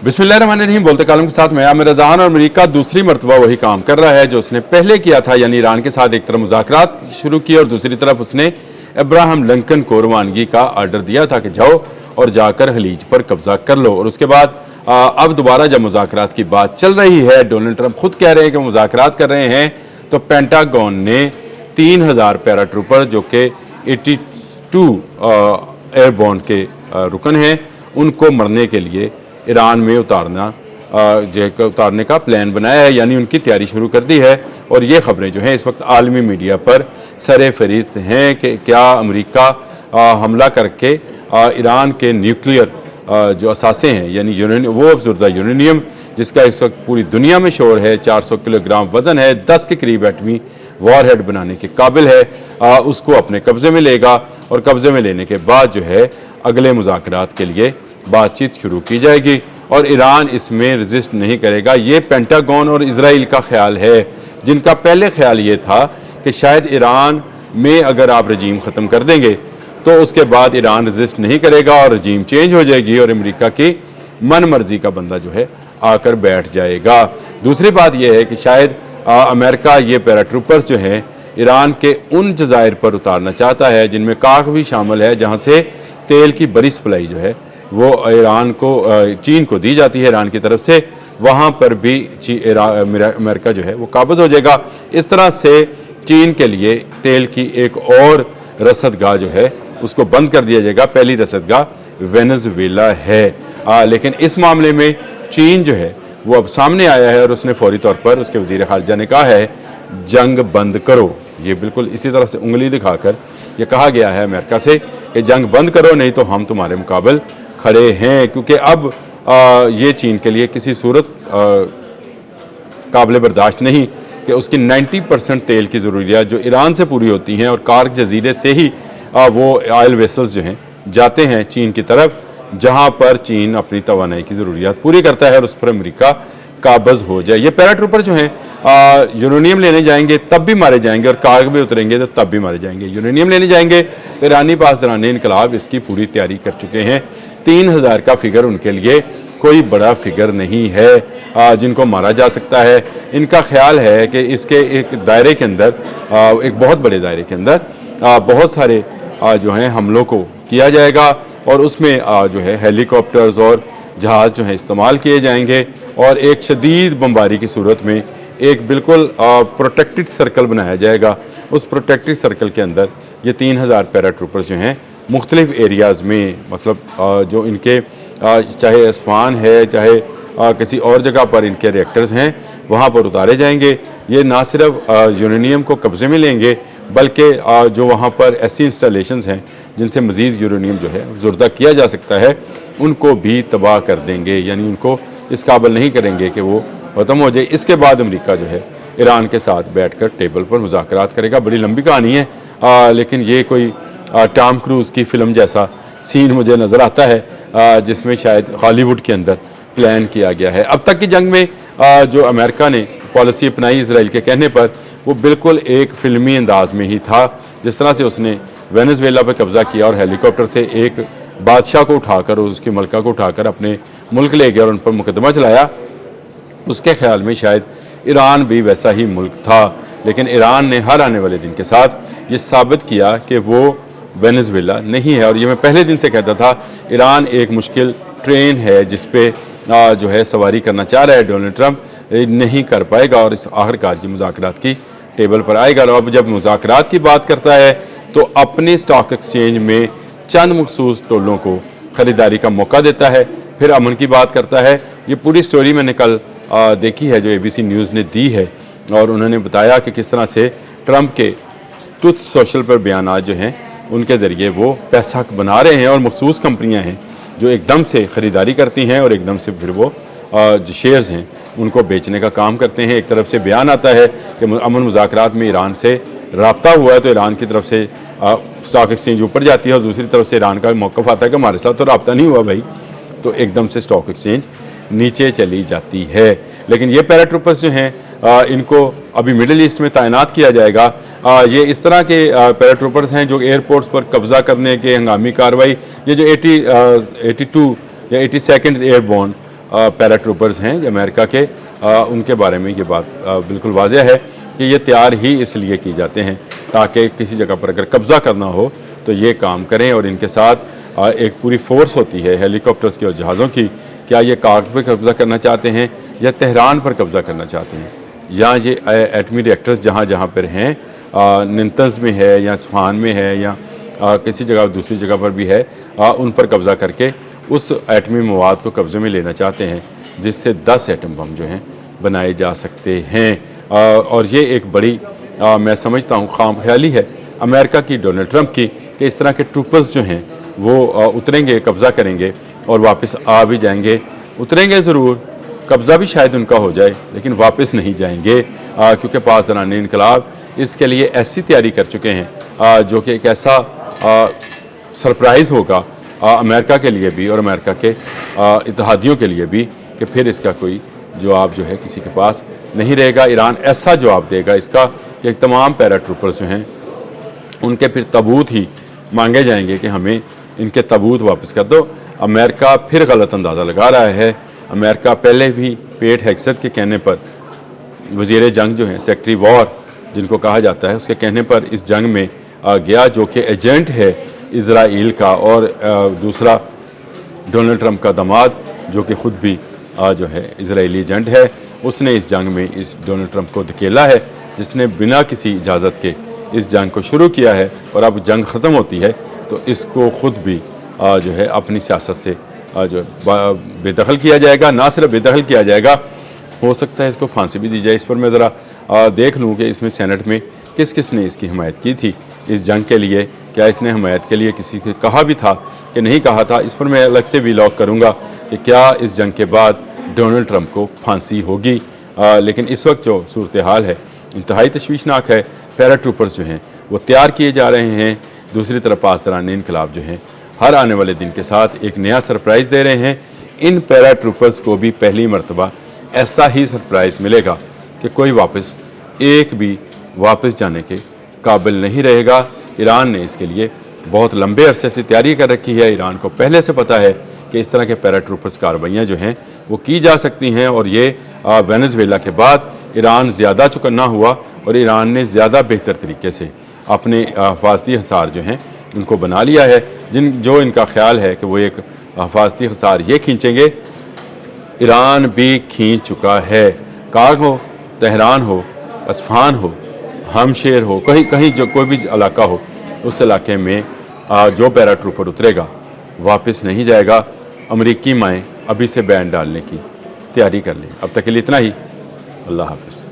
बिस्मिल्लाहिर्रहमानिर्रहीम। बोलते कालम के साथ मैं आमिर रज़ान। और अमेरिका दूसरी मरतबा वही काम कर रहा है जो उसने पहले किया था, यानी ईरान के साथ एक तरफ मुज़ाकरात शुरू किए और दूसरी तरफ उसने अब्राहम लिंकन को रवानगी का आर्डर दिया था कि जाओ और जाकर खलीज पर कब्जा कर लो। और उसके बाद अब दोबारा जब मुज़ाकरात की बात चल रही है, डोनाल्ड ट्रंप खुद कह रहे हैं कि मुज़ाकरात कर रहे हैं, तो पेंटागन ने 3000 पैराट्रूपर जो कि 82 एयरबोर्न के रुकन हैं, उनको मरने के लिए ईरान में उतारने का प्लान बनाया है, यानी उनकी तैयारी शुरू कर दी है। और ये खबरें जो हैं इस वक्त आलमी मीडिया पर सरे फहरिस्त हैं कि क्या अमेरिका हमला करके ईरान के न्यूक्लियर जो असासे हैं, यानी वो अफजुर्दा यूरेनियम जिसका इस वक्त पूरी दुनिया में शोर है, 400 किलोग्राम वजन है, 10 के करीब एटमी वॉरहेड बनाने के काबिल है, उसको अपने कब्जे में लेगा। और कब्जे में लेने के बाद जो है अगले मुज़ाकरात के लिए बातचीत शुरू की जाएगी और ईरान इसमें रजिस्ट नहीं करेगा। ये पेंटागन और इजराइल का ख्याल है, जिनका पहले ख्याल ये था कि शायद ईरान में अगर आप रजीम ख़त्म कर देंगे तो उसके बाद ईरान रजिस्ट नहीं करेगा और रजीम चेंज हो जाएगी और अमेरिका की मन मर्जी का बंदा जो है आकर बैठ जाएगा। दूसरी बात यह है कि शायद अमेरिका ये पैराट्रूपर्स जो हैं ईरान के उन जज़ायर पर उतारना चाहता है जिनमें काक भी शामिल है, जहाँ से तेल की बड़ी सप्लाई जो है वो ईरान को चीन को दी जाती है ईरान की तरफ से, वहाँ पर भी अमेरिका जो है वो काबज़ हो जाएगा। इस तरह से चीन के लिए तेल की एक और रसदगाह जो है उसको बंद कर दिया जाएगा। पहली रसदगाह वेनेजुएला है, लेकिन इस मामले में चीन जो है वो अब सामने आया है और उसने फौरी तौर पर उसके वज़ीर ख़ारजा ने कहा है जंग बंद करो। ये बिल्कुल इसी तरह से उंगली दिखाकर ये कहा गया है अमेरिका से कि जंग बंद करो, नहीं तो हम तुम्हारे मुकाबले खड़े हैं। क्योंकि अब ये चीन के लिए किसी सूरत काबिल बर्दाश्त नहीं कि उसकी 90% तेल की ज़रूरियात जो ईरान से पूरी होती हैं और कारग जजीरे से ही वो ऑयल वेसल्स जो हैं जाते हैं चीन की तरफ, जहाँ पर चीन अपनी तवानाई की ज़रूरियात पूरी करता है और उस पर अमेरिका काबज़ हो जाए। ये पैराट्रूपर जो हैं यूरेनियम लेने जाएंगे तब भी मारे जाएंगे और कारग में उतरेंगे तो तब भी मारे जाएंगे। यूरेनियम लेने जाएंगे तो ईरानी पासदारान इनकलाब इसकी पूरी तैयारी कर चुके हैं। 3000 का फिगर उनके लिए कोई बड़ा फिगर नहीं है जिनको मारा जा सकता है। इनका ख्याल है कि इसके एक दायरे के अंदर, एक बहुत बड़े दायरे के अंदर बहुत सारे जो हैं हमलों को किया जाएगा और उसमें जो है हेलीकॉप्टर्स और जहाज़ जो है इस्तेमाल किए जाएंगे और एक शदीद बमबारी की सूरत में एक बिल्कुल प्रोटेक्टेड सर्कल बनाया जाएगा। उस प्रोटेक्टेड सर्कल के अंदर ये 3000 पैराट्रूपर्स जो हैं मुख्तलिफ एरियाज़ में, मतलब जो इनके चाहे अस्फान है चाहे किसी और जगह पर इनके रिएक्टर्स हैं वहाँ पर उतारे जाएंगे। ये ना सिर्फ यूरेनियम को कब्ज़े में लेंगे बल्कि जो वहाँ पर ऐसी इंस्टॉलेशंस हैं जिनसे मज़ीद यूरेनियम जो है ज़ुर्दा किया जा सकता है उनको भी तबाह कर देंगे, यानी उनको इस काबिल नहीं करेंगे कि वो ख़त्म हो जाए। इसके बाद अमेरिका जो है ईरान के साथ बैठकर टेबल पर मुज़ाकरात करेगा। बड़ी लंबी कहानी है, लेकिन ये कोई टॉम क्रूज़ की फ़िल्म जैसा सीन मुझे नज़र आता है जिसमें शायद हॉलीवुड के अंदर प्लान किया गया है। अब तक की जंग में जो अमेरिका ने पॉलिसी अपनाई इसराइल के कहने पर, वो बिल्कुल एक फ़िल्मी अंदाज में ही था। जिस तरह से उसने वेनेजुएला पर कब्ज़ा किया और हेलीकॉप्टर से एक बादशाह को उठाकर और उसकी मलका को उठाकर अपने मुल्क ले गया और उन पर मुकदमा चलाया, उसके ख्याल में शायद ईरान भी वैसा ही मुल्क था। लेकिन ईरान ने हर आने वाले दिन के साथ ये साबित किया कि वो वेनेजुएला नहीं है। और ये मैं पहले दिन से कहता था, ईरान एक मुश्किल ट्रेन है जिस पे जो है सवारी करना चाह रहा है डोनाल्ड ट्रंप, नहीं कर पाएगा और इस आखिरकार की मुज़ाकरात की टेबल पर आएगा। और अब जब मुज़ाकरात की बात करता है तो अपने स्टॉक एक्सचेंज में चंद मखसूस टोलों को ख़रीदारी का मौका देता है, फिर अमन की बात करता है। ये पूरी स्टोरी मैंने कल देखी है जो ABC न्यूज़ ने दी है और उन्होंने बताया कि किस तरह से ट्रंप के ट्रुथ सोशल पर बयान जो हैं उनके ज़रिए वो पैसा बना रहे हैं और मखसूस कंपनियां हैं जो एकदम से ख़रीदारी करती हैं और एकदम से फिर वो जो शेयर्स हैं उनको बेचने का काम करते हैं। एक तरफ से बयान आता है कि अमन मुज़ाकरात में ईरान से रब्ता हुआ है तो ईरान की तरफ से स्टॉक एक्सचेंज ऊपर जाती है और दूसरी तरफ से ईरान का मौक़िफ़ आता है कि हमारे साथ तो रब्ता नहीं हुआ भाई, तो एकदम से स्टॉक एक्सचेंज नीचे चली जाती है। लेकिन ये पैराट्रूपर्स जो हैं इनको अभी मिडिल ईस्ट में तैनात किया जाएगा। ये इस तरह के पैराट्रूपर्स हैं जो एयरपोर्ट्स पर कब्ज़ा करने के हंगामी कार्रवाई, ये जो 82 या 82 एयरबोर्न पैराट्रूपर्स हैं अमेरिका के, उनके बारे में ये बात बिल्कुल वाज़ह है कि ये तैयार ही इसलिए की जाते हैं ताकि किसी जगह पर अगर कब्ज़ा करना हो तो ये काम करें। और इनके साथ एक पूरी फोर्स होती है हेलीकॉप्टर्स की और जहाज़ों की। क्या ये काग पर कब्ज़ा करना चाहते हैं या तेहरान पर कब्ज़ा करना चाहते हैं, या ये एटमी रिएक्टर्स जहाँ जहाँ पर हैं, नतंज़ में है या स्फान में है या किसी जगह दूसरी जगह पर भी है, उन पर कब्ज़ा करके उस एटमी मवाद को कब्ज़े में लेना चाहते हैं जिससे 10 एटम बम जो हैं बनाए जा सकते हैं। और ये एक बड़ी मैं समझता हूँ खाम ख्याली है अमेरिका की, डोनाल्ड ट्रंप की, कि इस तरह के ट्रूपर्स जो हैं वो उतरेंगे, कब्ज़ा करेंगे और वापस आ भी जाएंगे। उतरेंगे ज़रूर, कब्ज़ा भी शायद उनका हो जाए, लेकिन वापस नहीं जाएंगे क्योंकि पासदारान इनकलाब इसके लिए ऐसी तैयारी कर चुके हैं जो कि एक ऐसा सरप्राइज़ होगा अमेरिका के लिए भी और अमेरिका के इत्तेहादियों के लिए भी कि फिर इसका कोई जवाब जो है किसी के पास नहीं रहेगा। ईरान ऐसा जवाब देगा इसका कि तमाम पैराट्रूपर्स जो हैं उनके फिर तबूत ही मांगे जाएंगे कि हमें इनके तबूत वापस कर दो। अमेरिका फिर गलत अंदाज़ा लगा रहा है। अमेरिका पहले भी पेट हेग्सेथ के कहने पर, वज़ीर जंग जो हैं, सेक्रेटरी वॉर जिनको कहा जाता है, उसके कहने पर इस जंग में गया, जो कि एजेंट है इज़राइल का, और दूसरा डोनाल्ड ट्रंप का दामाद जो कि ख़ुद भी जो है इज़राइली एजेंट है, उसने इस जंग में इस डोनाल्ड ट्रंप को धकेला है, जिसने बिना किसी इजाज़त के इस जंग को शुरू किया है। और अब जंग ख़त्म होती है तो इसको ख़ुद भी जो है अपनी सियासत से जो बेदखल किया जाएगा। ना सिर्फ बेदखल किया जाएगा, हो सकता है इसको फांसी भी दी जाए। इस पर मैं ज़रा देख लूँ कि इसमें सेनेट में किस किस ने इसकी हिमायत की थी इस जंग के लिए। क्या इसने हिमायत के लिए किसी से कहा भी था कि नहीं कहा था? इस पर मैं अलग से व्लॉग करूँगा कि क्या इस जंग के बाद डोनाल्ड ट्रंप को फांसी होगी। लेकिन इस वक्त जो सूरत हाल है इंतहाई तशवीशनाक है। पैराट्रूपर्स जो हैं वो तैयार किए जा रहे हैं। दूसरी तरफ पासदारान इनकलाब जो हैं हर आने वाले दिन के साथ एक नया सरप्राइज़ दे रहे हैं। इन पैराट्रूपर्स को भी पहली मरतबा ऐसा ही सरप्राइज़ मिलेगा कि कोई वापस एक भी वापस जाने के काबिल नहीं रहेगा। ईरान ने इसके लिए बहुत लंबे अरसे से तैयारी कर रखी है। ईरान को पहले से पता है कि इस तरह के पैराट्रूपर्स कार्रवाइयाँ जो हैं वो की जा सकती हैं। और ये वेनेज़ुएला के बाद ईरान ज़्यादा चौकन्ना हुआ और ईरान ने ज़्यादा बेहतर तरीके से अपने हिफाजती हसार जो हैं उनको बना लिया है। जो इनका ख्याल है कि वो एक हिफाजती हसार ये खींचेंगे, ईरान भी खींच चुका है। काग हो, तेहरान हो, अस्फान हो, हमशेर हो, कहीं कहीं जो कोई भी इलाका हो, उस इलाके में जो पैराट्रूपर उतरेगा वापस नहीं जाएगा। अमरीकी माएँ अभी से बैन डालने की तैयारी कर लें। अब तक के लिए इतना ही। अल्लाह हाफ़िज़।